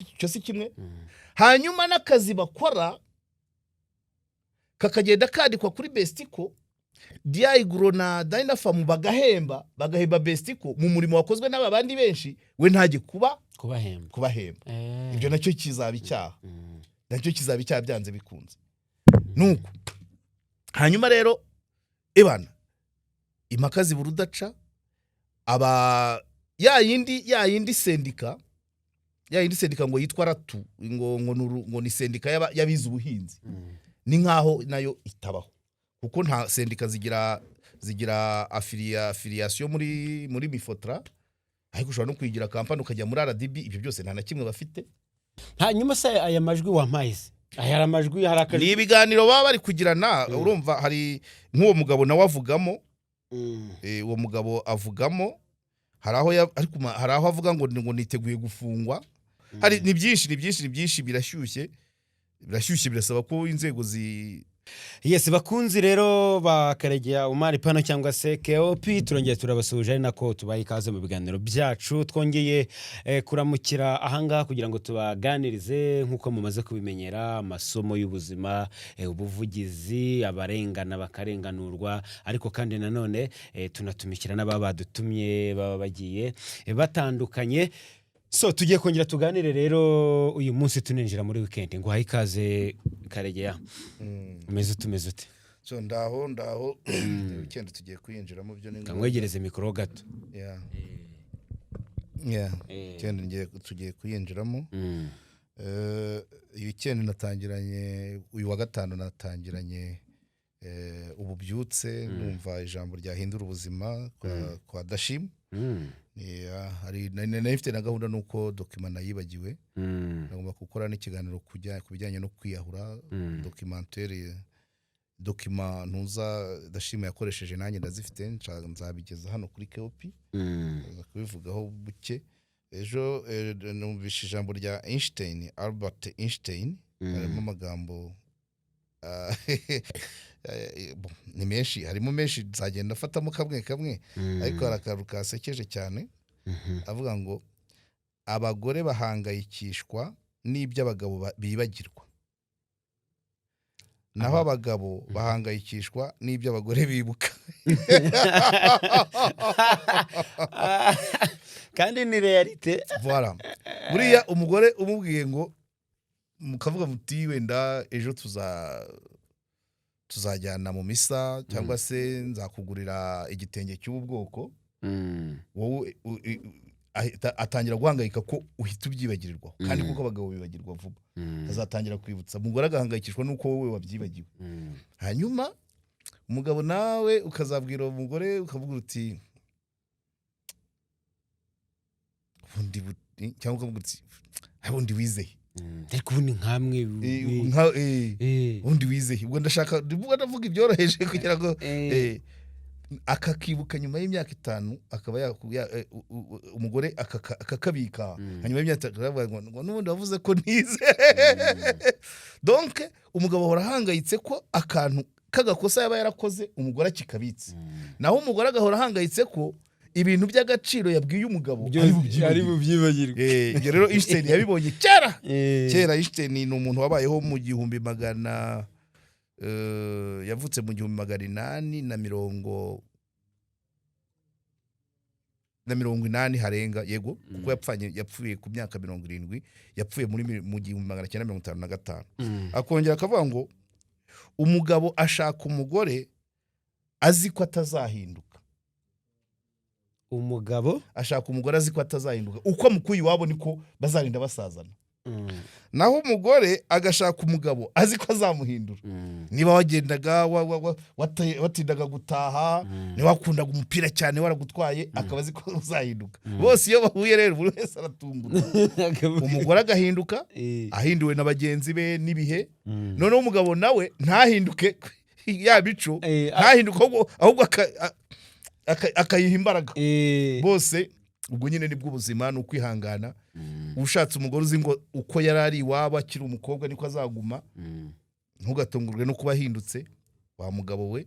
cyo si kimwe hanyuma n'akazi bakora kakagenda kandikwa kuri Bestico Diagro na Dynafarm bagahemba Bestico mu murimo wakozwe n'aba bandi benshi we ntaje kubahemba ibyo nacyo kizaba icyaha byanze bikunze nuko hanyuma rero ebana imakazi burudaca aba ya yindi sendika ngo yitwa Ratu ngo ni sendika yabize ubuhinzi ni nkaho nayo itabaho kuko nta sendika zigira affiliation muri Mifotra ariko ushobora no kwigira kampani ukajya muri RDB ibyo byose nta na kimwe bafite. Hanyuma se aya majwi wampayize aya majwi harakaje ni ibiganiro baba bari kugirana urumva hari nk'uwo mugabo nawe avugamo uwo mugabo avugamo hari aho avuga ngo niteguye gufungwa hari ni byinshi birashyushye birasaba ko inzego Yes bakunzi rero bakaregera Omar Pano cyangwa se KOP turongeye turabasuje ari nako tubaye ikaze mu biganiro byacu twongeye kuramukira ahangaha kugira ngo tubaganirize nkuko mumaze kubimenyera amasomo y'ubuzima ubuvugizi abarengana bakarenganurwa ariko kandi nanone tunatumikira n'ababadutumye baba bagiye batandukanye. So tugiye kongera tuganire rero uyu munsi tuninjira muri weekend ngo haye ikaze Karegeya tumeze ute so ndaho weekend tugiye kuyinjiramo byo ni kamwegereze mikoro gato weekend tugiye kuyinjiramo weekend natangiranye uyu wa gatanu natangiranye ububyutse numva ijambo ryahindura ubuzima kwa Dashim hari nifite na gahunda nuko document nayibagiwe nagomba gukora n'ikiganiro kubijyanye no kwiyahura documentaire document ntuza Dashima yakoresheje nanjye ndazifite nzabigeza hano kuri KOP kubivugaho buke ejo numvise ijambo rya Albert Einstein harimo amagambo ni menshi harimo menshi nzagenda afatamo kamwe ariko harakaru kasekeje cyane avuga ngo abagore bahangayikishwa n'ibyo abagabo bibagirwa naho abagabo bahangayikishwa n'ibyo abagore bibuka kandi ni realite voilà buriya umugore umubwiye ngo mukavuga muti wenda ejo tuzajyana mu misa cyangwa se nzakugurira igitenge cy'ubwoko wowe atangira guhangayika ko uhita ubyibagirirwa kandi kuko abagabo bibagirwa vuba azatangira kwibutsa umugore agahangayikishwa nuko wowe wabyibagiwe hanyuma umugabo nawe ukazabwira umugore ukavuga uti cyangwa ukavuga uti ubundi wizeye ariko ubundi nkamwe ubundi wizeye ubwo ndashaka ndavuga ibyoroheje kugira ngo akakibuka nyuma y'imyaka 5 akaba umugore akakabika hanyuma y'imyaka 5 ngo n'ubundi wavuze ko nize donc umugabo ahora ahangayitse ko akantu kagakosa yaba yarakoze umugore akikabitse naho umugore agahora ahangayitse ko ibintu by'agaciro yabwiye umugabo ari bubyibagirwe ibyo rero Einstein yabibonye kera Einstein ni umuntu wabayeho mu 1800 yavutse mu 1880 harenga yego kuko yapfuye ku myaka 70 yapfuye mu 1955 akongera akavuga ngo umugabo ashaka umugore azi ko atazahinduka umugabo ashaka umugore azi ko atazahinduka uko mukuyi wabo niko bazarinda basazana naho umugore agashaka umugabo azi ko azamuhindura niba wagendaga watindaga gutaha niba wakundaga umupira cyane waragutwaye akaba azi ko uzahinduka bose iyo bahuye rero buri wese aratungurwa umugore agahinduka ahinduwe na bagenzi be nibihe noneho umugabo nawe ntahinduke ya bico ntahinduka ahubwo akayiha imbaraga bose ubwo nyine nibwo ubuzima ni ukwihangana ushatse umugore uzi ngo uko yarari iwabo akiri umukobwa niko azaguma ntugatungurwe no kuba ahindutse wa mugabo we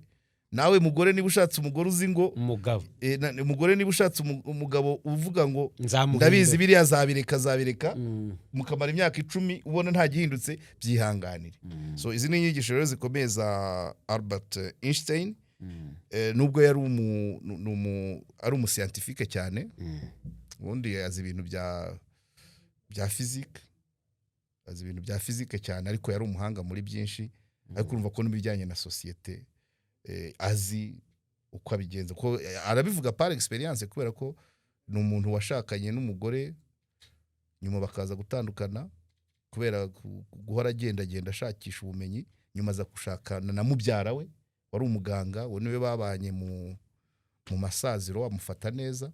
nawe mugore niba ushatse umugore uzi ngo umugore niba ushatse umugabo uvuga ngo ndabizi biriya zabireka mukamara imyaka 10 ubona nta gihindutse byihanganire. So izi ni inyigisho rero zikomeye za Albert Einstein, nubwo yari ari umuscientifique cyane, ubundi azi ibintu bya physique, cyane, ariko yari umuhanga muri byinshi, ariko urumva ko n'ibijyanye na societe azi uko abigenza, ko arabivuga par experience, kubera ko ni umuntu washakanye n'umugore nyuma bakaza gutandukana kubera guhora agenda ashakisha ubumenyi, nyuma aza gushakana na mubyara we wari umuganga, we niwe babanye mu masaziro, amufata neza,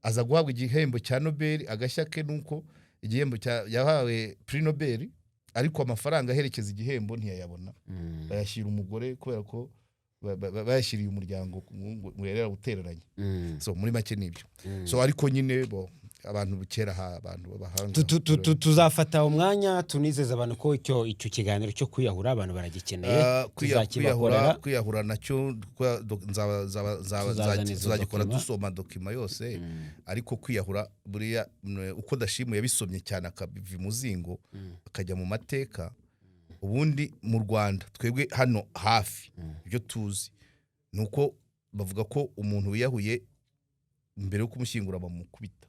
aza guhabwa igihembo cya Nobel. Agashya ke nuko igihembo yahawe Prix Nobel, ariko amafaranga aherekeza igihembo ntiyayabona, bayashyira umugore kubera ko bayashyiriye umuryango murerera gutereranya. So muri make nibyo. So ariko nyine abantu bukera abantu babahanga tuzafata umwanya tunizeza abantu ko icyo kiganiro cyo kwiyahura abantu baragikeneye, kwiyahura nacyo tuzagikora dusoma dokima yose, ariko kwiyahura buriya uko Dashimwe yabisomye cyane akabiva muzingo akajya mu mateka. Ubundi mu Rwanda twebwe hano hafi ibyo tuzi nuko bavuga ko umuntu wiyahuye mbere yo kumushyingura bamukubita.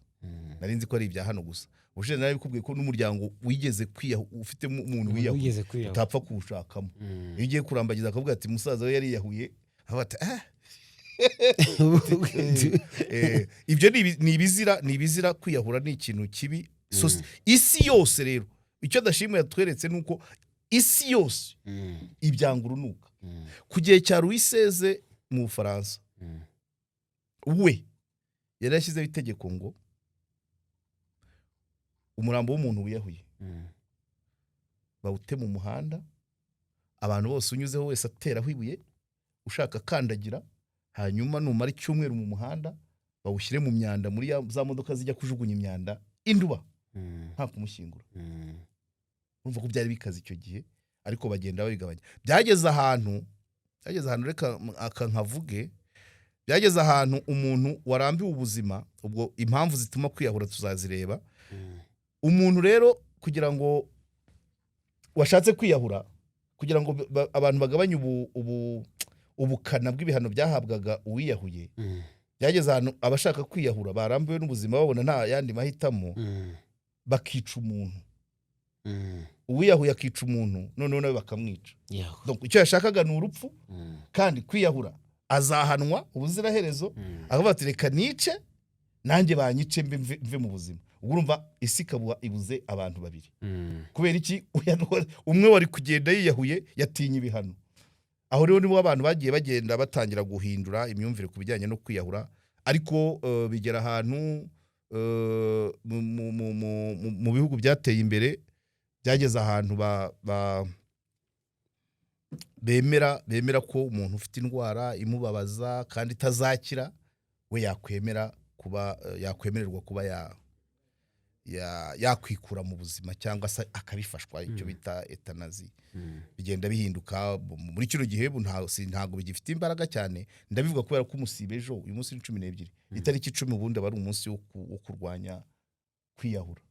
Narinzi ko ari ibya hano gusa. Ubushize nari bikubwiye ko n'umuryango wigeze ufite umuntu wiyahuye utapfa kuwushakamo. Iyo ugiye kurambagiza akavuga ati musaza we yari yahuye, abata ibyo ni ibizira. Kwiyahura ni ikintu kibi. Isi yose rero icyo Dashimwe yatweretse nuko isi yose ibyanga urunuka. Ku gihe cya Louis XVI mu Bufaransa, we yari yashyizeho itegeko ngo umurambo w'umuntu wiyahuye bawute mu muhanda, abantu bose unyuzeho wese ateraho ibuye, ushaka kandagira, hanyuma numara icyumweru mu muhanda bawushyire mu myanda, muri za modoka zijya kujugunya imyanda induba, nta kumushyingura. Urumva ko byari bikaze icyo gihe, ariko bagenda babigabanya. Byageze ahantu reka akankavuge, byageze ahantu umuntu warambiwe ubuzima, ubwo impamvu zituma kwiyahura tuzazireba. Umuntu rero kugira ngo washatse kwiyahura, kugira ngo abantu bagabanye ubukana bw'ibihano byahabwaga uwiyahuye, byageze ahantu abashaka kwiyahura barambiwe n'ubuzima babona nta yandi mahitamo, bakica umuntu. Uwiyahuye akica umuntu, noneho nawe bakamwica. Donc icyo yashakaga ni urupfu, kandi kwiyahura azahanwa ubuziraherezo, akavuga ati reka nice nanjye banyice mve mu buzima. Urumva isi ikaba ibuze abantu babiri. Kubera iki? Umwe wari kugenda yiyahuye yatinye ibihano. Aho rero nibo abantu bagiye bagenda batangira guhindura imyumvire ku bijyanye no kwiyahura, ariko bigera ahantu mu bihugu byateye imbere, byageze ahantu bemera ko umuntu ufite indwara imubabaza kandi itazakira, we yakwemererwa kuba yakwikura mu buzima, cyangwa se akabifashwa, icyo bita etanazi. Bigenda bihinduka muri kino gihe, ntago bigifite imbaraga cyane. Ndabivuga kubera ko umusibe ejo, uyu munsi ni 12, itariki 10 ubundi aba ari umunsi wo kurwanya kwiyahura.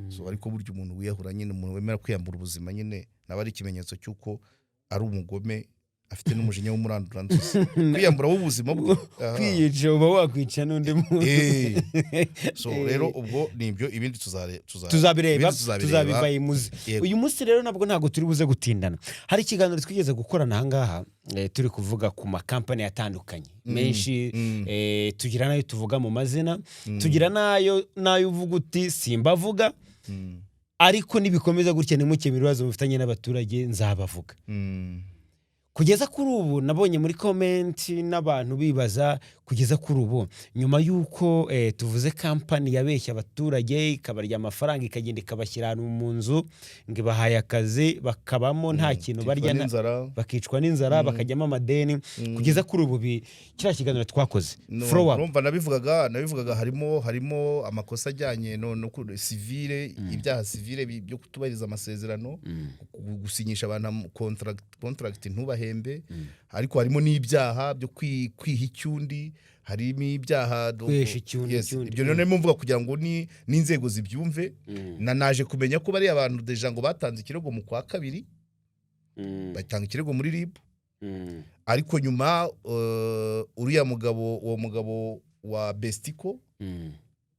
So ariko burya umuntu wiyahura nyine, umuntu wemera kwiyambura ubuzima nyine, naba ari ikimenyetso cy'uko ari umugome, afite n'umujinya w'umuranduranzuzi. Kwiyambura w'ubuzima bwe, kwiyica uba wakwica n'undi muntu. So rero ubwo nibyo, ibindi tuzabireba, tuzabiva imuzi. Uyu munsi rero ntabwo turi buze gutindana. Hari ikiganiro twigeze gukorana ahangaha, turi kuvuga ku makampani atandukanye menshi, tugira nayo tuvuga mu mazina, tugira nayo uvuga uti simbavuga, ariko nibikomeza gutya nimukemura ibibazo mufitanye n'abaturage nzabavuga. Kugeza kuri ubu nabonye muri comment n'abantu bibaza, kugeza kuri ubu nyuma yuko tuvuze kampani yabeshya abaturage ikabarya amafaranga ikagenda ikabashyira mu nzu ngo bahaye akazi bakabamo nta kintu barya, bakicwa n'inzara, bakajyamo amadeni. Kugeza kuri ubu kiriya kiganiro twakoze urumva nabivugaga harimo amakosa ajyanye no civile, ibyaha civile byo kutubahiriza amasezerano, gusinyisha abantu contract ntubahe ntibabahembe ariko harimo n'ibyaha byo kwiha icyundi harimo ibyaha ibyo rero niyo mvuga kugira ngo n'inzego zibyumve naje kumenya ko bari abantu deja ngo batanze ikirego mu kwa kabiri batanga ikirego muri RIB ariko nyuma uwo mugabo wa Bestico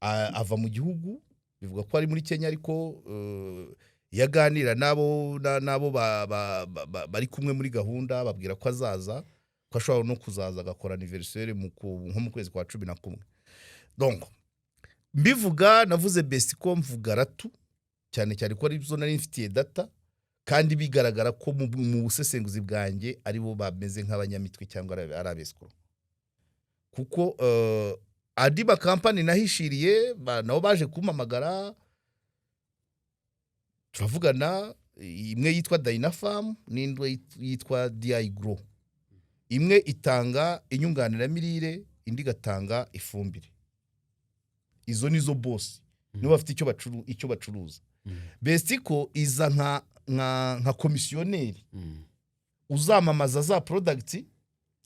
ava mu gihugu bivuga ko ari muri Kenya ariko yaganira nabo bari kumwe muri gahunda babwira ko azaza ko ashobora no kuzaza agakora anniversaire nko mu kwezi kwa 11 donc mbivuga navuze Bestico mvuga Ratu cyane cyane ko ari byo nari mfitiye data kandi bigaragara ko mu busesenguzi bwanjye ari bo bameze nk'abanyamitwe cyangwa ari abesiko kuko Adiba company nahishiriye nabo baje kumamagara turavugana imwe yitwa Dynafarm n'indwe yitwa DI Grow imwe itanga inyunganira mirire indi gatanga ifumbire izo nizo boss nibo bafite icyo bacuruza Bestico iza nka komisiyoneri uzamamaza za product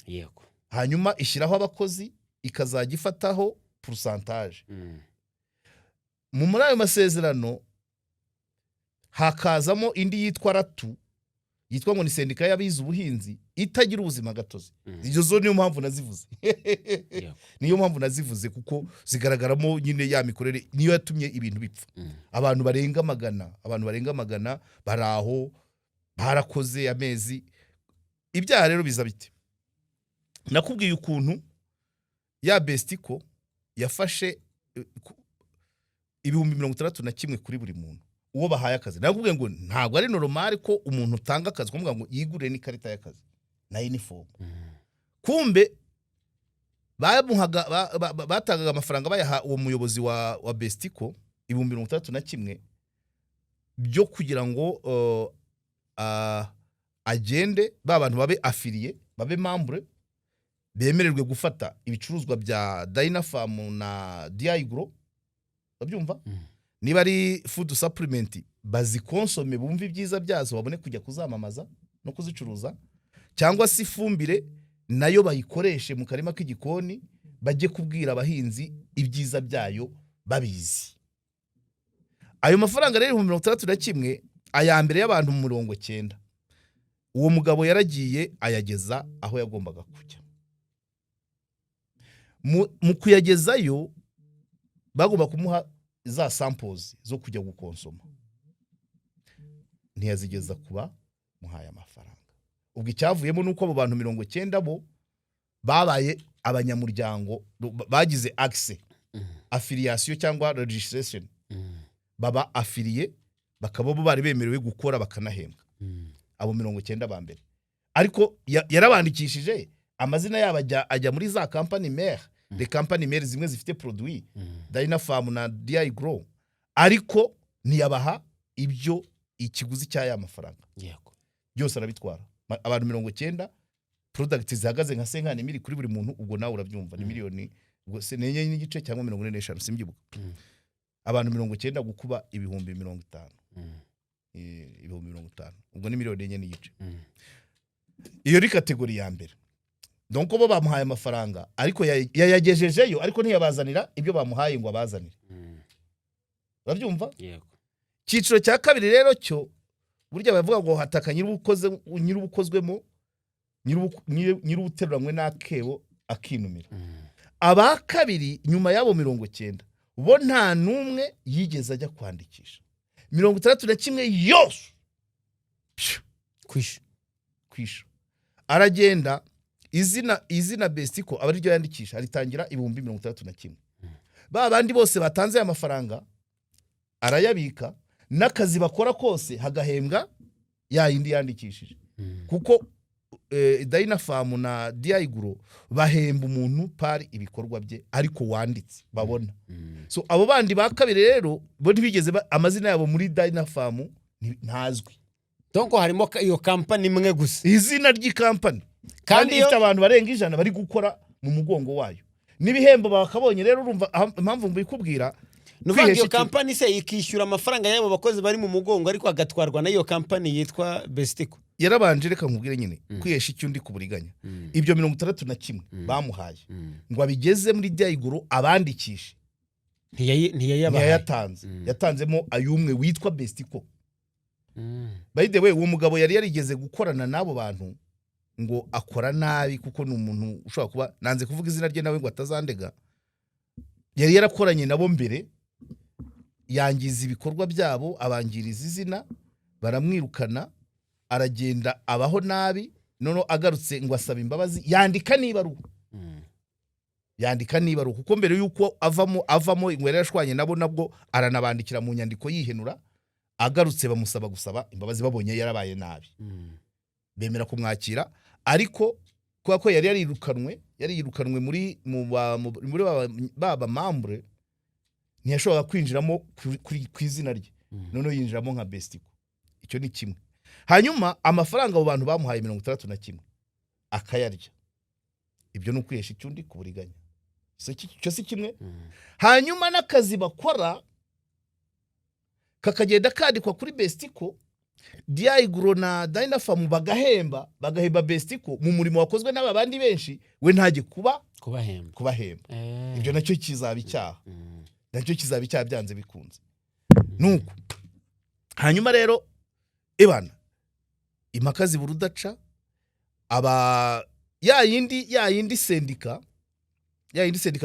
yego hanyuma ishyiraho abakozi ikazajya ifataho pourcentage muri ayo masezerano hakazamo indi yitwa Ratu yitwa ngo ni sendika y'abize ubuhinzi itagira ubuzima gatozi izo zo niyo mpamvu nazivuze niyo mpamvu nazivuze kuko zigaragaramo nyine ya mikorere niyo yatumye ibintu bipfa abantu barenga magana baraho barakoze amezi ibyaha rero biza bite nakubwiye ukuntu ya Bestico yafashe 61,000 kuri buri muntu uwo bahaye akazi nakubwiye ngo ntabwo ari normal ko umuntu utanga akazi kumvuga ngo yigure n'ikarita y'akazi na uniform kumbe batangaga amafaranga bayaha uwo muyobozi wa Bestico 61,000 byo kugira ngo agende bantu babe affilié babe membre bemererwe gufata ibicuruzwa bya Dynafarm na DI Grow babyumva niba ari food supplement bazikonsome bumva ibyiza byazo babone kujya kuzamamaza no kuzicuruza cyangwa si ifumbire nayo bayikoreshe mu karima k'igikoni bajye kubwira abahinzi ibyiza byayo babizi ayo mafaranga rero 61,000 aya mbere y'abantu mu 90 uwo mugabo yaragiye ayageza aho yagombaga kujya mu kuyagezayo bagomba kumuha za samples zo kujya gukonsoma ntiyazigeza kuba muhaye amafaranga ubwo icyavuyemo nuko abo bantu 90 bo babaye abanyamuryango bagize access affiliation cyangwa registration baba affilié bakaba bo bari bemerewe gukora bakanahembwa abo 90 ba mbere ariko yarabandikishije amazina yabo ajya muri za company mère de company mère zimwe zifite produit Dynafarm na DI Grow ariko ntiyabaha ibyo ikiguzi cy'aya mafaranga yego byose arabitwara abantu 90 product zihagaze nka 50,000 kuri buri muntu ubwo nawe urabyumva ni miliyoni ubwo se nenye n'igice cyangwa 45 simbyibuka abantu 90 gukuba ibihumbi 50 ibihumbi 50 ubwo ni miliyoni enye n'igice iyo ari kategori ya mbere donc bo bamuhaye amafaranga ariko yayagejejeyo ariko ntiyabazanira ibyo bamuhaye ngo abazanire urabyumva yego cyiciro cya kabiri rero cyo burya bavuga ngo hataka nyirubukozwemo nyirubuteruranywe n'akebo akinumira aba kabiri nyuma yabo 90 bo nta numwe yigeze ajya kwandikisha 61 yose kwisha aragenda izina Bestico abari ryo yandikisha aritangira 61,000 ba bandi bose batanze ya mafaranga arayabika n'akazi bakora kose hagahembwa ya yindi yandikishije kuko Dynafarm na DI Grow bahemba umuntu pari ibikorwa bye ariko wanditse babona so abo bandi bakabire rero bo ntibigeze amazina yabo muri Dynafarm ntazwi donc harimo iyo company imwe gusa izina ry'ikampani kandi ifite abantu barenga 100 bari gukora mu mugongo wayo n'ibihembo bakabonye rero urumva impamvu mbikubwira nuvuga iyo company se ikishyura amafaranga yabo bakozi bari mu mugongo ariko agatwarwa na iyo company yitwa Bestico yarabanje reka nkubwire nyine kwihesha icyundi ku buriganya ibyo 61 bamuhaye ngo abigeze muri Diaigoro abandikishe ntiyayatanze yatanzemo ayumwe witwa Bestico. By the way uwo mugabo yari yarigeze gukorana n'abo bantu ngo akora nabi kuko ni umuntu ushobora kuba nanze kuvuga izina rye nawe ngo atazandega, yari yarakoranye nabo mbere yangiza ibikorwa byabo abangiriza izina baramwirukana aragenda abaho nabi nono agarutse ngo asaba imbabazi yandika nibaruka kuko mbere yuko avamo ingwere yashwanye nabo nabwo aranabandikira mu nyandiko yihenura agarutse bamusaba gusaba imbabazi babonye yarabaye nabi bemera kumwakira ariko kwa ko yari yarirukanwe muri baba membre ntiyashobora kwinjiramo ku izina rye none yinjiramo nka Bestico. Icyo ni kimwe. Hanyuma amafaranga abo bantu bamuhaye 61 akayarya. Ibyo ni ukwihesha icyundi ku buriganya. Icyo si kimwe. Hanyuma n'akazi bakora kakagenda kandikwa kuri Bestico, Diaigoro na Dynafarm bagahemba Bestico mu murimo wakozwe n'abandi benshi we ntaje kubahemba. Ibyo nacyo kizaba icyaha. Nacyo kizaba icyaha byanze bikunze. Nuko hanyuma rero ebana imakazi burudaca aba ya yindi sendika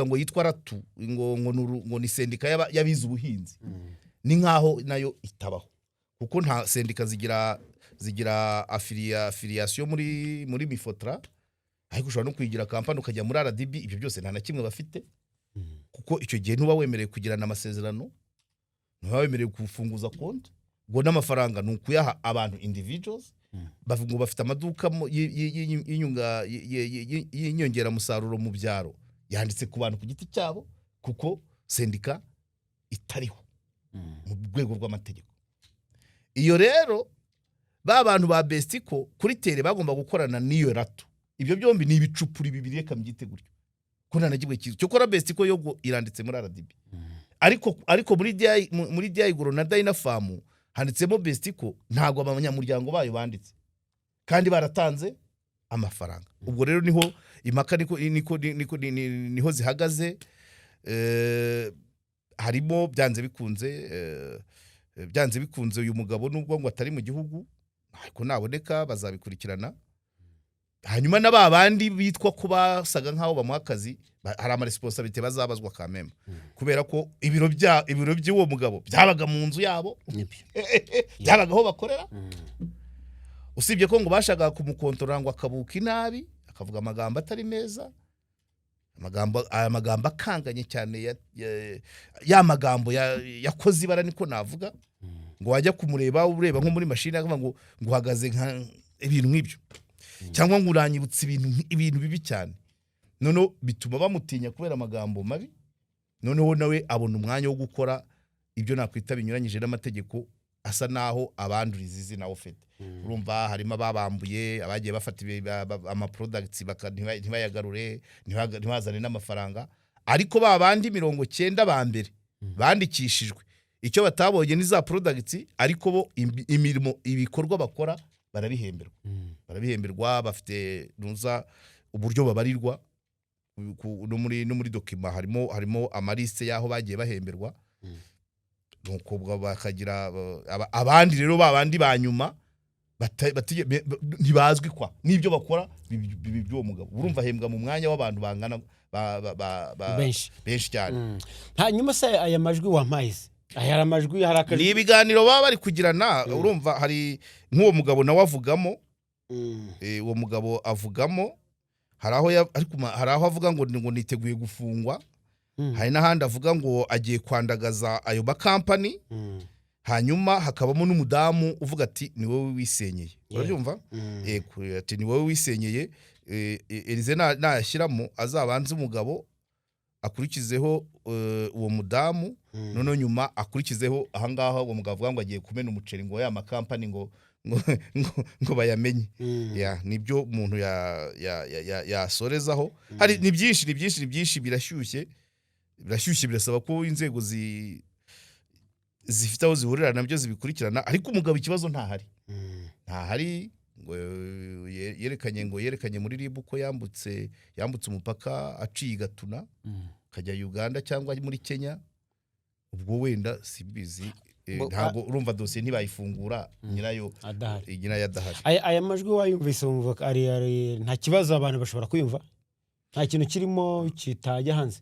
ngo yitwa Ratu ngo ni sendika yabize ubuhinzi ni nkaho nayo itabaho kuko nta sendika zigira affiliation muri Mifotra ariko ushobora no kwigira kampani ukajya muri RDB ibyo byose nta na kimwe bafite kuko icyo gihe ntuba wemerewe kugirana amasezerano ntuba wemerewe kufunguza konti ngo n'amafaranga nukuyaha abantu individuals bavuga bafite amaduka y'inyongera musaruro mu byaro yanditse ku bantu ku giti cyabo kuko sendika itariho mu rwego rw'amategeko. Iyo rero ba bantu ba Bestico kuri tere bagomba gukorana n'iyo Ratu. Ibyo byombi ni ibicupuri bibiri reka mbyite gutyo ko nta nagibwe kizo cyo kora Bestico yo iranditse muri RDB ariko muri Diaigoro na Dynafarm handitsemo Bestico ntago abanyamuryango bayo banditse kandi baratanze amafaranga. Ubwo rero niho impaka niho zihagaze. Harimo byanze bikunze uyu mugabo nubwo ngo atari mu gihugu ariko naboneka bazabikurikirana. Hanyuma n'ababandi bitwa ko basaga nkaho bamuha akazi hari ama responsibility bazabazwa kameme kubera ko ibiro by'uwo mugabo byabaga mu nzu yabo byabagaho bakorera. Usibye ko ngo bashaka kumukontorora ngo akabuka inabi akavuga amagambo atari meza amagambo akanganye cyane ya magambo yakoze ibara niko navuga ngo wajya kumureba ureba nko muri machine akavuga ngo uhagaze nka ibintu nk'ibyo cyangwa ngo uranyibutse ibintu bibi cyane none bituma bamutinya kubera amagambo mabi noneho nawe abona umwanya wo gukora ibyo nakwita binyuranyije n'amategeko asa naho abanduriza izina ofete. Urumva harimo ababambuye abagiye bafata ama products ntibayagarure ntibazane n'amafaranga ariko babandi 90 ba mbere bandikishijwe icyo batabonye ni za products ariko bo imirimo ibikorwa bakora barabihemberwa bafite nuza uburyo babarirwa no muri document harimo amaliste yaho bagiye bahemberwa nuko bakagira abandi rero babandi banyuma ntibazwi kwa nibyo bakora by'uwo mugabo. Urumva hembwa mu mwanya w'abantu bangana benshi cyane. Hanyuma se aya majwi wampayize aya amajwi harakaje ni ibiganiro baba bari kugirana. Urumva hari nk'uwo mugabo nawe avugamo uwo mugabo avugamo hari aho avuga ngo niteguye gufungwa hari n'ahandi avuga ngo agiye kwandagaza ayo makampani hanyuma hakabamo n'umudamu uvuga ati ni wowe wisenyeye. Urabyumva? Ati ni wowe wisenyeye. Elize nayashyiramo azabanze umugabo akurikizeho uwo mudamu none nyuma akurikizeho ahangaha uwo mugabo avuga ngo agiye kumena umuceri ngo ya makampani ngo bayamenye. Nibyo umuntu yasorezaho. Hari ni byinshi birashyushye birasaba ko inzego zifite aho zihurira nabyo zibikurikirana ariko umugabo ikibazo ntahari yerekanye muri RIB ko yambutse umupaka aciye igatuna akajya Uganda cyangwa muri Kenya, ubwo wenda sibizi ntabwo urumva dosiye ntibayifungura nyirayo adahari. Aya majwi wayumvise wumva ari nta kibazo, abantu bashobora kuyumva, nta kintu kirimo kitajya hanze,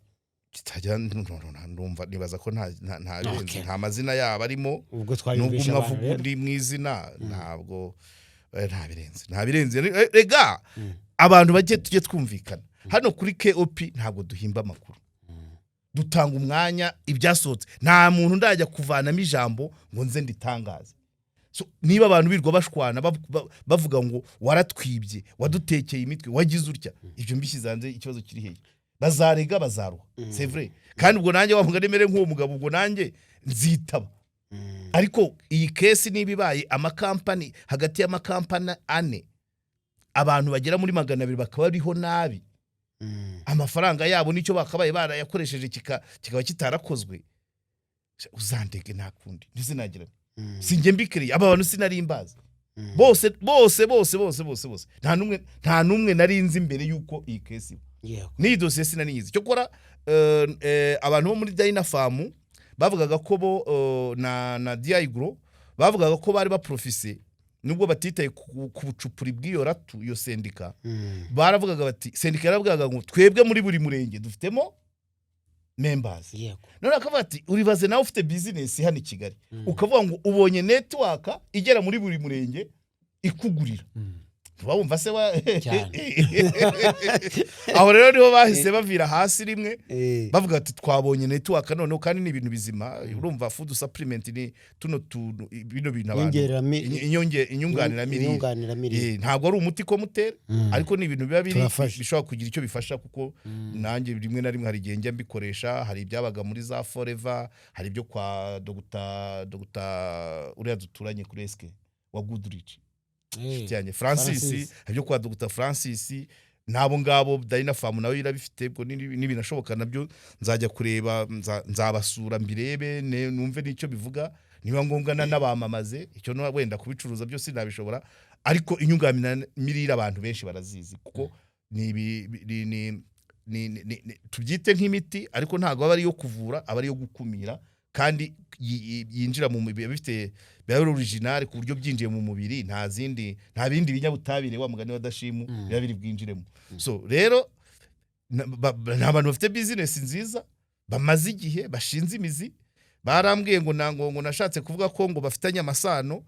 kitajya ndumva nibaza ko nta mazina yabo arimo, ubwo twayumvisha abantu undi mu izina ntabwo ntabirenze rega abantu bajye tujye twumvikana hano kuri KOP, ntabwo duhimba amakuru, dutanga umwanya ibyasohotse, nta muntu ndajya kuvanamo ijambo ngo nze nditangaze. Niba abantu birwa bashwana bavuga ngo waratwibye, wadutekeye imitwe, wagize utya, ibyo mbishyize hanze ikibazo kiri hehe, bazarega bazaruha, c'est vrai. Kandi ubwo nanjye wavuga nemere nk'uwo mugabo, ubwo nanjye nzitaba. Ariko iyi kesi nibibaye amakampani, hagati y'amakampani 4 abantu bagera muri 200 bakaba bariho nabi, amafaranga yabo nicyo bakabaye barayakoresheje kikaba kitarakozwe, uzandege nakundi ntizinagira singe mbikiriye aba bantu sinarimbaza bose nta numwe narinzi imbere yuko iyi kesi ni dosiye sinaniyizi. Cyo kora abantu bo muri Dynafarm bavugaga ko bo na Diagro bavugaga ko bari baprofise nubwo batitaye ku bucupuri bw'iyo ratu iyo sendika, baravugaga bati sendika yaravugaga ngo twebwe muri buri murenge dufitemo members. None akavuga ati uribaze nawe ufite business hano i Kigali, ukavuga ngo ubonye network igera muri buri murenge ikugurira, wumva se aho rero niho bahise bavira hasi rimwe bavuga ati twabonye network none kandi ni ibintu bizima. Urumva food supplement ni tuno bino bintu abantu inyunganiramirire ntabwo ari umuti ko mutera, ariko ni ibintu biba bishobora kugira icyo bifasha, kuko nanjye rimwe na rimwe hari igihe njya mbikoresha. Hari ibyabaga muri za Forever, hari ibyo kwa Dr. uriya duturanye kuri SK wa Goodrich cyane Francis, habyo kwa Dr. Francis, nabo ngabo Dynafarm nawe irabifite, bwo n'ibinashoboka nabyo nzajya kureba, nzabasura mbirebe numve nicyo bivuga, niba ngombwa n'abamamaze icyo no wenda kubicuruza byose nabishobora. Ariko inyungamirire abantu benshi barazizi, kuko ni tubyite nk'imiti, ariko ntago aba ari yo kuvura, aba ari yo gukumira, kandi yinjira mu mubiri bifite biba original ku buryo byinjiye mu mubiri, nta bindi binyabutabire wa mugani wadashimu biba biri bwinjiremo. So rero n'abantu bafite business nziza bamaze igihe bashinze imizi, barambwiye ngo nashatse kuvuga ko ngo bafitanye amasano,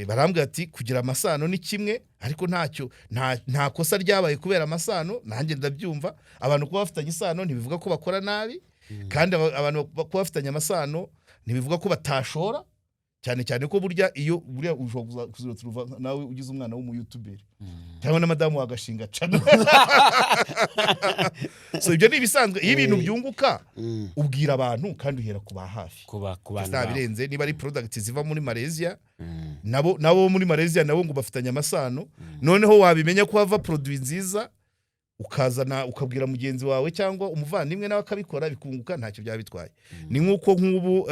barambwiye ati kugira amasano ni kimwe, ariko nta kosa ryabaye kubera amasano. Nanjye ndabyumva, abantu kuba bafitanye isano ntibivuga ko bakora nabi, kandi abantu kuba bafitanye amasano ntibivuga ko batashora, cyane ko burya ushobora kuziruva nawe ugize umwana w'umu YouTuber cyangwa na madamu wagashinga cana. So ibyo ni ibisanzwe, iyo ibintu byunguka ubwira abantu kandi uhera kuba hafi birenze. Niba ari product ziva muri Malaysia, nabo muri Malaysia nabo ngo bafitanye amasano, noneho wabimenya ko hava produit nziza ukazana ukabwira mugenzi wawe cyangwa umuvandimwe nawe akabikora bikunguka, ntacyo byaba bitwaye. Ni nkuko nk'ubu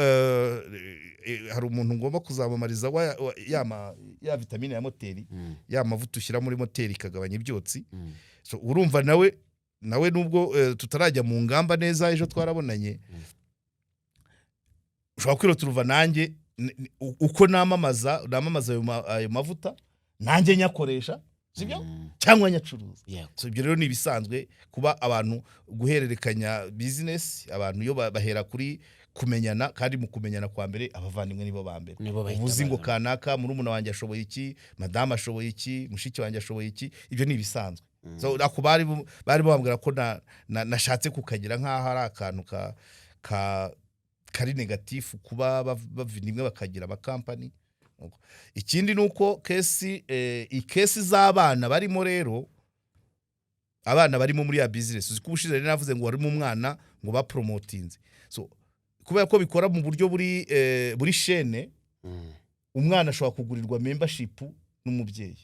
hari umuntu ngomba kuzamamariza ya vitamine ya moteri, ya mavuta ushyira muri moteri ikagabanya ibyotsi. So urumva nawe nubwo tutarajya mu ngamba neza, ejo twarabonanye, ushobora kwiroturuva nanjye uko namamaza ayo mavuta nanjye nyakoresha, sibyo cyangwa nyacuruza. So ibyo rero ni ibisanzwe kuba abantu guhererekanya business, abantu yo bahera kuri kumenyana, kandi mu kumenyana kwa mbere abavandimwe nibo bambere. Ubuzi ngo kanaka murumuna wanjye ashoboye iki, madama ashoboye iki, mushiki wanjye ashoboye iki, ibyo ni ibisanzwe. So ako bari bambwira ko nashatse kukagira nk'aho ari akantu kari negatifu kuba bavindimwe bakagira abakampani. Ikindi nuko ikesi z'abana barimo, rero abana barimo muri ya business uzikubushize rero navuze ngo warimo umwana ngo bapromotinze. So kubera ko bikora mu buryo buri shene, umwana ashobora kugurirwa membership n'umubyeyi,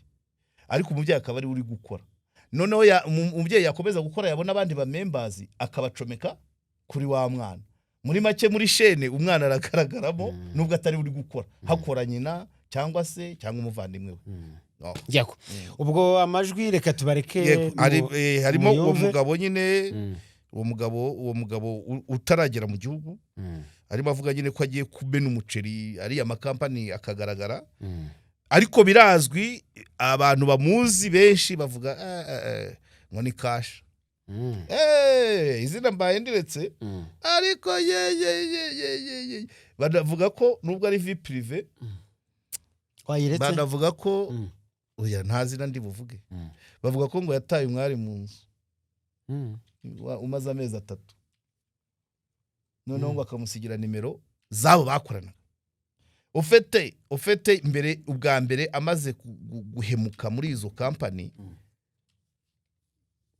ariko umubyeyi akaba ari uri gukora. Noneho umubyeyi yakomeza gukora, yabona abandi ba members akabacomeka kuri wa mwana. Muri make muri shene umwana aragaragaramo nubwo atari uri gukora, hakora nyina cyangwa umuvandimwe we. yego ubwo amajwi reka tubareke harimo uwo mugabo nyine uwo mugabo utaragera mu gihugu arimo avuga nyine ko agiye kumena umuceri ari amakampani akagaragara ariko birazwi abantu bamuzi benshi bavuga ngo ni Kasha izina mbaye ndiretse ariko banavuga ko nubwo ari vie prive banavuga ko oya nta zina ndi buvuge bavuga ko ngo yataye umwari mu nzu umaze amezi 3 noneho ngo akamusigira nimero zabo bakorana ufite imbere ubwa mbere amaze guhemuka muri izo company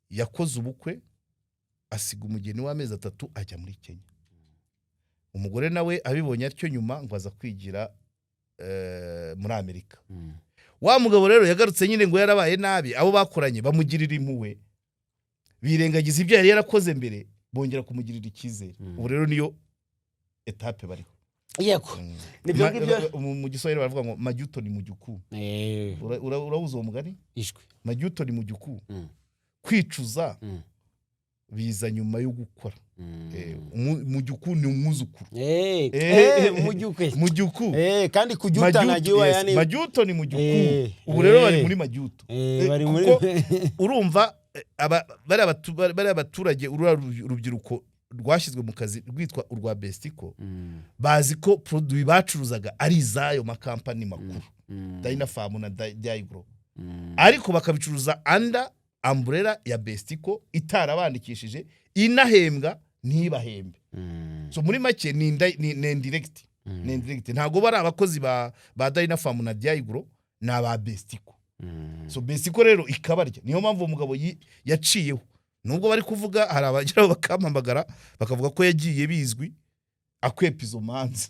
yakoze ubukwe asiga umugeni w'amezi 3 ajya muri Kenya umugore nawe abibonye atyo nyuma ngo aza kwigira muri Amerika wa mugabo rero yagarutse nyine ngo yarabaye nabi abo bakoranye bamugirira impuwe birengagiza ibyo yari yarakoze mbere bongera kumugirira ikizere ubu rero niyo etape bariho yego nibyo ngibyo mu giswahili baravuga ngo majuto ni mujuku urabuza uwo mugani ishwe majuto ni mujuku kwicuza biza nyuma yo gukora mujuku ni umwuzukuru mujuku kandi kujuta nagiwa yani majuto ni mujuku ubu rero bari muri majuto urumva bari abaturage urubyiruko rwashyizwe mu kazi rwitwa urwa Bestico bazi ko produit bacuruzaga ari izayo makampani makuru Dynafarm na Diagro ariko bakabicuruza under umbrella ya Bestico itarabandikishije inahembwa ntibahembe so muri make ni indirect ntago bari abakozi ba Dynafarm na Diagro na ba Bestico so Bestico rero ikabarya niyo mpamvu umugabo yaciyeho nubwo bari kuvuga hari abageraho bakampamagara bakavuga ko yagiye bizwi akwepa izo manza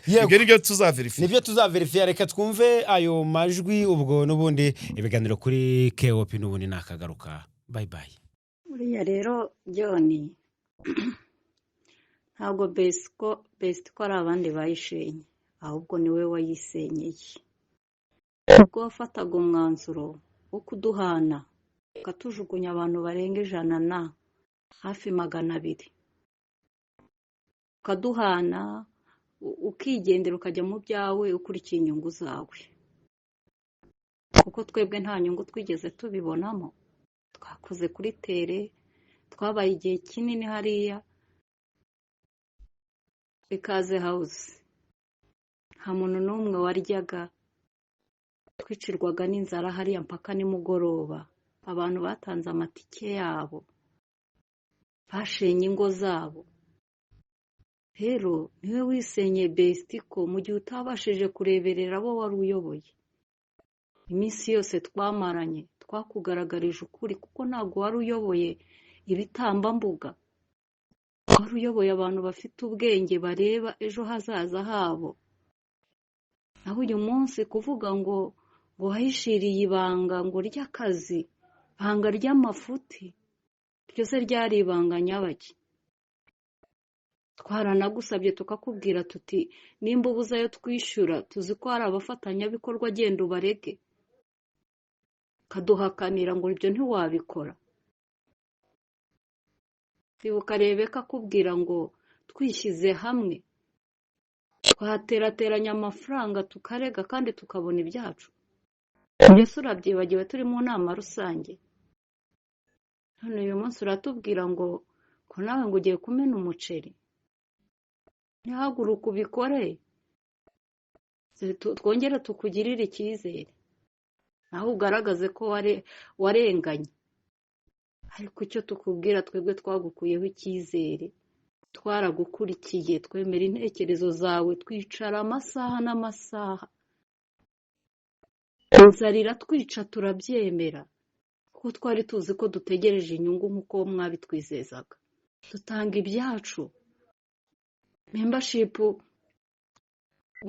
ibyo nibyo tuzaverifya reka twumve ayo majwi ubwo n'ubundi ibiganiro kuri KOP n'ubundi nakagaruka bye bye uriya rero John ntabwo Bestico ari abandi bayishenye ahubwo niwe wayisenyeye ubwo wafataga umwanzuro wo kuduhana katujugunya abantu barenga 100 na hafi 200 kaduhana ukigendera ukajya mu byawe ukurikiye inyungu zawe kuko twebwe nta nyungu twigeze tubibonamo twakoze kuri tere twabaye igihe kinini hariya ikaze house nta muntu n'umwe waryaga twicirwaga n'inzara hariya mpaka nimugoroba abantu batanze amatike yabo bashenye ingo zabo rero niwe wisenye Bestico mu gihe utabashije kureberera abo wari uyoboye iminsi yose twamaranye twakugaragarije ukuri kuko ntago wari uyoboye ibitambambuga wari uyoboye abantu bafite ubwenge bareba ejo hazaza habo naho uyu munsi kuvuga ngo wahishiriye ibanga ngo ry'akazi banga ry'amafuti ryose ryari ibanga nyabaki twaranagusabye tukakubwira tuti nimba ubuzayo twishyura tuzi ko hari abafatanyabikorwa agenda ubarege kaduhakanira ngo ibyo ntiwabikora bibuka Rebeka akubwira ngo twishyize hamwe twaterateranya amafaranga tukarega kandi tukabona ibyacu mbese urabyibagiwe turi mu nama rusange none uyu munsi uratubwira ngo ko nawe ngo ugiye kumena umuceri ntihaguruka ubikore twongere tukugirire icyizere naho ugaragaze ko warenganye ariko icyo tukubwira twebwe twagukuyeho icyizere twaragukurikiye twemera intekerezo zawe twicara amasaha n'amasaha inzarira twica turabyemera kuko twari tuzi ko dutegereje inyungu nk'uko mwabitwizezaga dutanga ibyacu membership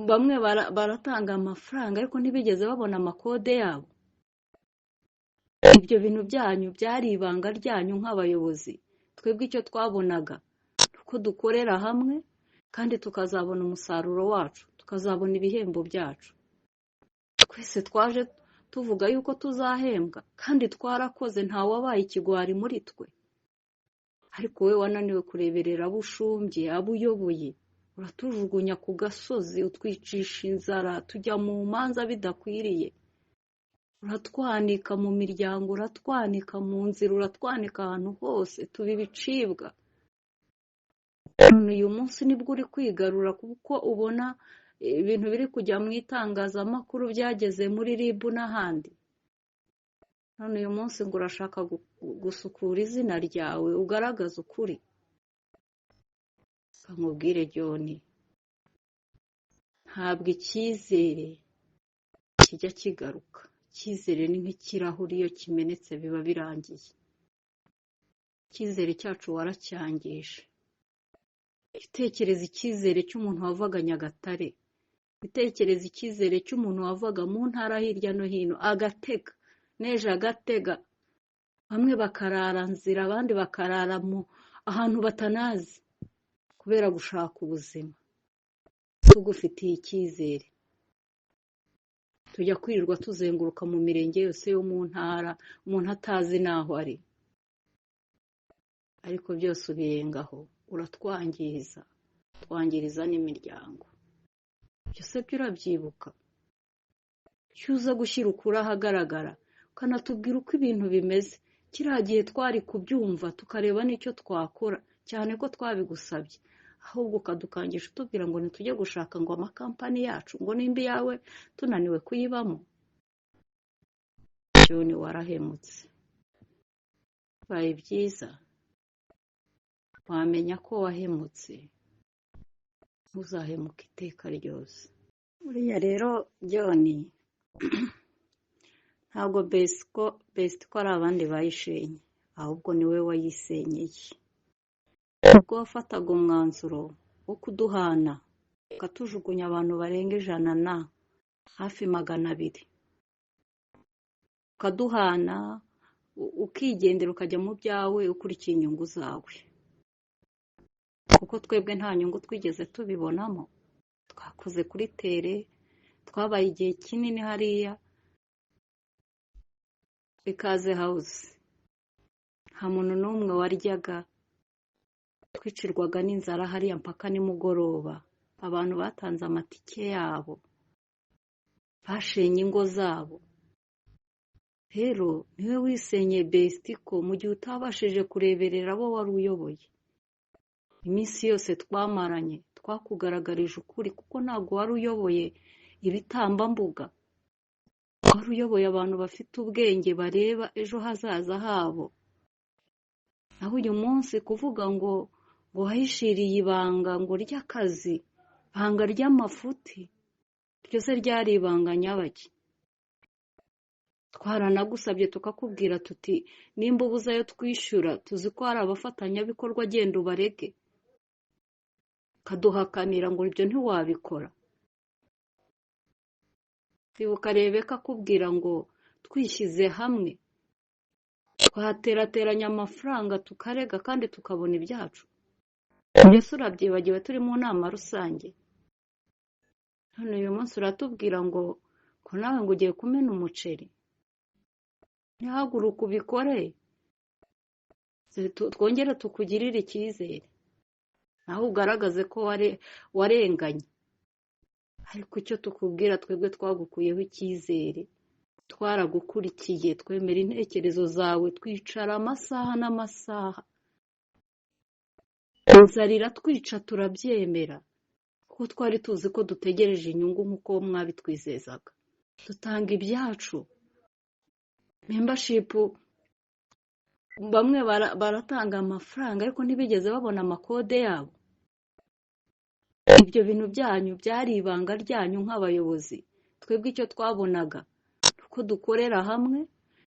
bamwe baratanga amafaranga ariko ntibigeze babona amakode yabo ibyo bintu byanyu byari ibanga ryanyu nk'abayobozi twebwe icyo twabonaga uko dukorera hamwe kandi tukazabona umusaruro wacu tukazabona ibihembo byacu twese twaje tuvuga yuko tuzahembwa kandi twarakoze ntawabaye ikigwari muri twe, ariko wowe wananiwe kureberera abo ushumbye abo uyoboye, uratujugunya ku gasozi utwicisha inzara, tujya mu manza bidakwiriye, uratwanika mu miryango, uratwanika mu nzira, uratwanika ahantu hose, tuba ibicibwa. None uyu munsi nibwo uri kwigarura kuko ubona ibintu biri kujya mu itangazamakuru byageze muri RIB n'ahandi. None uyu munsi ngo urashaka gusukura izina ryawe ugaragaza ukuri. Kamubwire John, ntabwo icyizere kijya kigaruka. Icyizere ni nk'ikirahuri, iyo kimenetse biba birangiye. Icyizere cyacu waracyangije. Itekereza icyizere cy'umuntu wavaga Nyagatare, itekereza icyizere cy'umuntu wavaga mu ntara hirya no hino, agatega neje agatega, bamwe bakarara nzira abandi bakarara mu ahantu batanazi kubera gushaka ubuzima. Tugufitiye icyizere, tujya kwirirwa tuzenguruka mu mirenge yose yo mu ntara, umuntu atazi naho ari, ariko byose ubirengaho, uratwangiza, twangiriza n'imiryango. Byose byo urabyibuka. Cyuza gushyira ukuri ahagaragara, ukanatubwira uko ibintu bimeze. Kiriya gihe twari kubyumva tukareba n'icyo twakora, cyane ko twabigusabye, ahubwo ukadukangisha utubwira ngo ntitujye gushaka ngo amakampani yacu, ngo nimba iyawe tunaniwe kuyibamo. John warahemutse. Baye byiza wamenya ko wahemutse, ntuzahemuka iteka ryose. Buriya rero John, ntabwo best ko ari abandi bayishenye, ahubwo ni we wayisenyeye. Ubwo wafataga umwanzuro wo kuduhana, ukatujugunya abantu barenga 100 hafi 200, ukaduhana ukigendera ukajya mu byawe ukurikiye inyungu zawe, kuko twebwe nta nyungu twigeze tubibonamo. Twakoze kuri tere, twabaye igihe kinini hariya ikaze house, nta muntu n'umwe waryaga, twicirwaga n'inzara hariya mpaka nimugoroba. Abantu batanze amatike yabo, bashenye ingo zabo. Rero niwe wisenye Bestiko mu gihe utabashije kureberera abo wari uyoboye. Iminsi yose twamaranye twakugaragarije ukuri, kuko ntabwo wari uyoboye ibitambambuga, wari uyoboye abantu bafite ubwenge bareba ejo hazaza habo. Naho uyu munsi kuvuga ngo wahishiriye ibanga ngo ry'akazi, ibanga ry'amafuti, ryose ryari ibanga nyabaki. Twaranagusabye tukakubwira tuti nimba ubuze ayo twishyura, tuzi ko hari abafatanyabikorwa, agenda ubarege. Kaduhakanira ngo ibyo ntiwabikora. Twibuka Rebeka akubwira ngo twishyize hamwe twaterateranya amafaranga tukarega kandi tukabona ibyacu. Mbese urabyibagiwe turi mu nama rusange? None uyu munsi uratubwira ngo ko nawe ngo ugiye kumena umuceri. Nihaguruka ubikore, twongere tukugirire icyizere, naho ugaragaze ko warenganye. Ariko icyo tukubwira, twebwe twagukuyeho icyizere, twaragukurikiye, twemera intekerezo zawe, twicara amasaha n'amasaha. Inzara twica turabyemera, kuko twari tuzi ko dutegereje inyungu nk'uko mwabitwizezaga. Dutanga ibyacu. Membership bamwe baratanga amafaranga ariko ntibigeze babona amakode yabo. Ibyo bintu byanyu byari ibanga ryanyu nk'abayobozi. Twebwe icyo twabonaga uko dukorera hamwe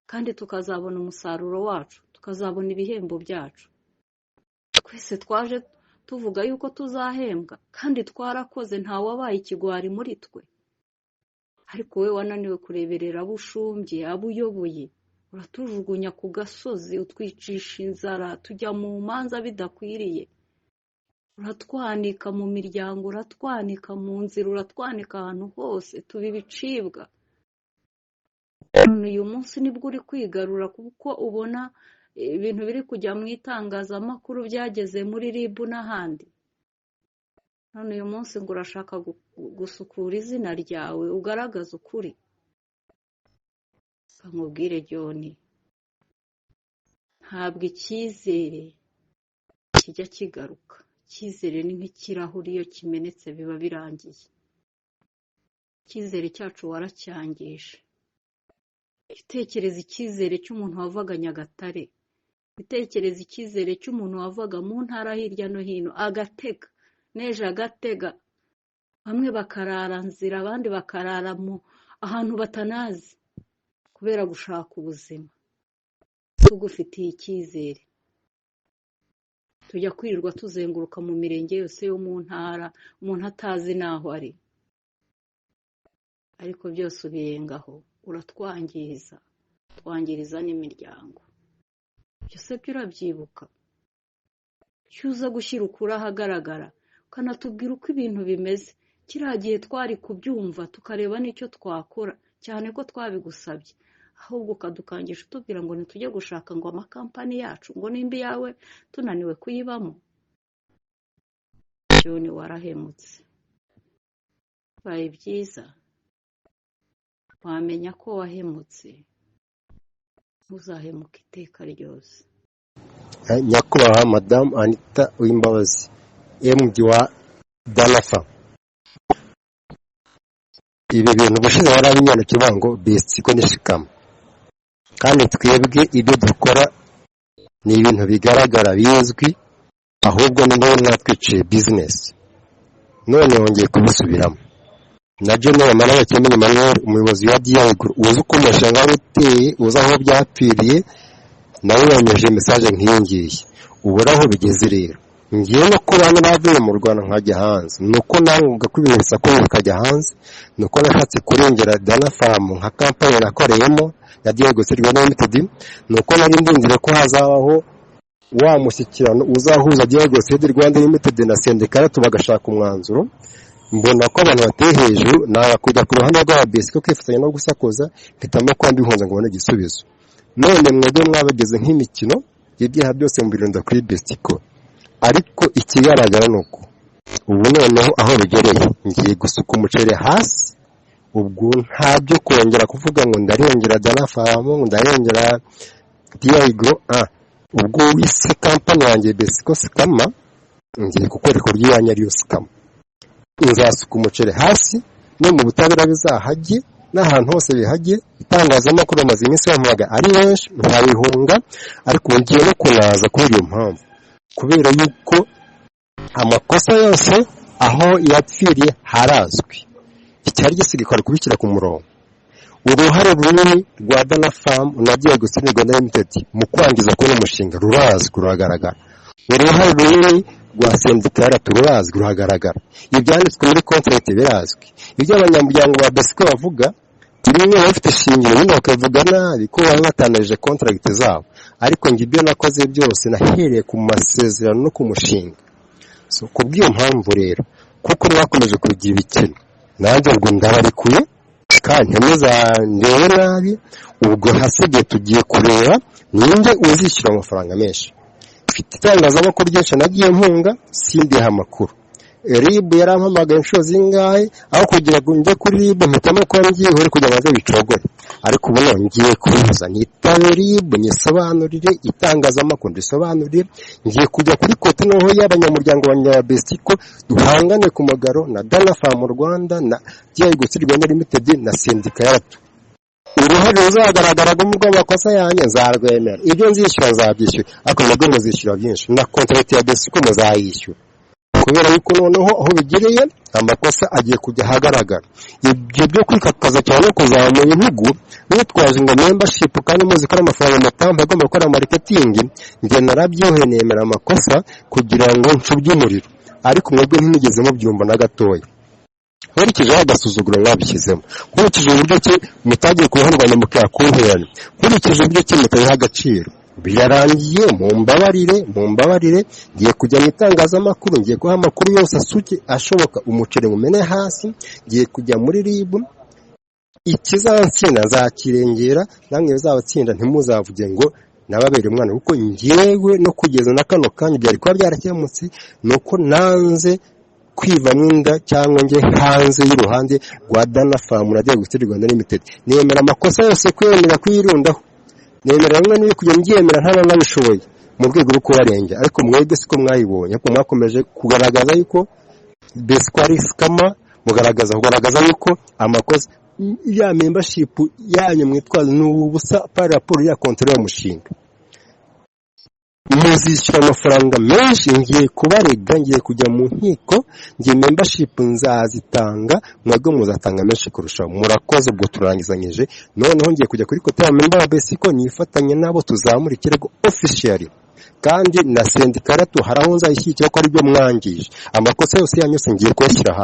kandi tukazabona umusaruro wacu, tukazabona ibihembo byacu. Twese twaje tuvuga yuko tuzahembwa kandi twarakoze, ntawabaye ikigwari muri twe, ariko wowe wananiwe kureberera abo ushumbye abo uyoboye, uratujugunya ku gasozi utwicisha inzara, tujya mu manza bidakwiriye, uratwanika mu miryango, uratwanika mu nzira, uratwanika ahantu hose, tuba ibicibwa. uyu munsi nibwo uri kwigarura kuko ubona ibintu biri kujya mu itangazamakuru byageze muri RIB n'ahandi. None uyu munsi ngo urashaka gusukura izina ryawe ugaragaza ukuri. Nkubwire John, ntabwo icyizere kijya kigaruka. Icyizere ni nk'ikirahuri, iyo kimenetse biba birangiye. Icyizere cyacu waracyangije. Itekereza icyizere cy'umuntu wavaga Nyagatare, itekereza icyizere cy'umuntu wavaga mu ntara hirya no hino agatega neje agatega, bamwe bakarara nzira abandi bakarara mu ahantu batanazi kubera gushaka ubuzima. Tugufitiye icyizere, tujya kwirirwa tuzenguruka mu mirenge yose yo mu ntara umuntu atazi naho ari, ariko byose ubirengaho, uratwangiza, twangiriza n'imiryango. Byose byo urabyibuka. Cyuza gushyira ukuri ahagaragara ukanatubwira uko ibintu bimeze. Kiriya gihe twari kubyumva tukareba n'icyo twakora, cyane ko twabigusabye, ahubwo ukadukangisha utubwira ngo ntitujye gushaka ngo amakampani yacu ngo nimba yawe tunaniwe kuyibamo. John warahemutse. Baye byiza wamenya ko wahemutse, ntuzahemuka iteka ryose. Nyakubahwa Madamu Anita Uwimbabazi, MD wa Danafa, ibi bintu bushize warabinyana ngo besiko nishikama, kandi twebwe ibyo dukora ni ibintu bigaragara bizwi, ahubwo ni ngombwa natwiciye business. None wongeye kubisubiramo. Na General Manager Kimenyi Emmanuel, umuyobozi wa DI Group, uzi uko umushinga wari uteye, uzi aho byapfiriye, nawe yanyoje message nk'iyi ngiyi. Ubura aho bigeze rero. Ngiye no kubana bavuye mu Rwanda nkajya hanze, nuko nanguga kwibinisa ko bikajya hanze, nuko nashatse kurengera Dana Farm nka company nakoreyemo ya Diego Sirigana Limited, nuko nari ndindire ko hazabaho wa mushyikirano uzahuza Diego Sirigana Limited na sendika tubagashaka umwanzuro. Mbona ko abantu bateye hejuru nakujya ku ruhande rwa Besiko kwifatanya no gusakoza, mpitamo ko mbihunza ngo bone igisubizo. None mwebwe mwabageze nk'imikino y'ibyaha byose mu birunda kuri Besiko, ariko ikigaragara nuko ubu noneho aho bigereye ngiye gusuka umuceri hasi. Ubwo ntabyo kongera kuvuga ngo ndarengera Dana Farm, ndarengera DI Group. Ubwo wise company yanjye Besiko Skama, ngiye kukwereka uburyo yanya ariyo Skama. Nzasuka umuceri hasi, no mu butabera bizahajye, n'ahantu hose bihajye. Itangazamakuru amaze iminsi bamuhaga ari benshi ntabihunga, ariko ngiye no kunaza kubera iyo mpamvu, kubera yuko amakosa yose aho yapfiriye harazwi. Icyari gisigikora kubikira ku murongo. Uruhare runini rwa Dana Farm na Diego Sirigana Limited mu kwangiza ko n'umushinga rurazwi, ruragaragara. Uruhare runini rwa sendika turazwi, ruragaragara. Ibyanditswe muri contract birazwi. Ibyo abanyamuryango ba Besiko bavuga rimwe bafite ishingiro, bindi bakavuga nabi ko batanarije contract zabo, ariko ibyo nakoze byose nahereye ku masezerano no ku mushinga. So kubw'iyo mpamvu rero, kuko bakomeje kugira ibikino, nanjye ngo ndabarikuye kandi ntemeza ndebe nabi. Ubwo hasigaye tugiye kureba ninde uzishyura amafaranga menshi. Mfite itangazamakuru ryinshi nagiye mpunga, sindiha amakuru. RIB yarampamagaye inshuro zingahe, aho kugira ngo njye kuri RIB mpitamo ko ngiye hore kugira ngo bicogore. Ariko ubu ngiye kuza nitabe RIB nyisobanurire, itangazamakuru ndisobanurire, ngiye kujya kuri kote noho y'abanyamuryango ba Besiko duhangane ku magaro na Dana Farm mu Rwanda na Diego Sirigana Limited na sendika yacu. Uruhare ruzagaragara mu rw'amakosa yanjye nzarwemera. Ibyo nzishyura nzabyishyura, ariko nabwo muzishyura byinshi, na contract ya Besiko muzayishyura, kubera yuko noneho aho bigereye amakosa agiye kujya ahagaragara. Ibyo byo kwikakaza cyane kuzamura intugu nitwaje ngo membership kandi muzi ko amafaranga matambo agomba gukora marketing, njye narabyoheye nemera amakosa kugira ngo ncubye umuriro, ariko mwebwe ntimugeze mubyumva na gatoya. Nkurikije agasuzuguro mwabishyizemo, nkurikije uburyo ki mutagiye kuruhurwanya mukakunterana, nkurikije uburyo ki mutayiha agaciro, birarangiye. Mumbabarire, ngiye kujya mu itangazamakuru, ngiye guha amakuru yose asuke ashoboka, umuceri mumene hasi, ngiye kujya muri RIB ikizansinda nzakirengera, namwe bizabatsinda ntimuzavuge ngo nababere umwana, kuko njyewe no kugeza na kano kanya byari kuba byarakemutse, nuko nanze kwivamo inda cyangwa njye hanze y'uruhande rwa Dana Farm na Degustir Rwanda Limited. Nemera amakosa yose kwemera kwirundaho, nemera bamwe niyo kujya mbyemera ntaba nabishoboye mu rwego rwo kubarengera, ariko mwebwe siko mwayibonye, ko mwakomeje kugaragaza yuko Besquari Skama, kugaragaza yuko amakosa ya membership yanyu mwitwaza n'ubusa par rapport ya kontra y'umushinga. Muzishyura amafaranga menshi, ngiye kubarega, ngiye kujya mu nkiko, ngiye membership nzazitanga, mwebwe muzatanga menshi kurushaho. Murakoze, ubwo turangizanyije. Noneho ngiye kujya kuri kote ya member wa Besiko nifatanye nabo tuzamura ikirego officially, kandi na sendikara tuharaho nzayishyikira ko ari byo mwangije. Amakosa yose yanyu ngiye kuyashyira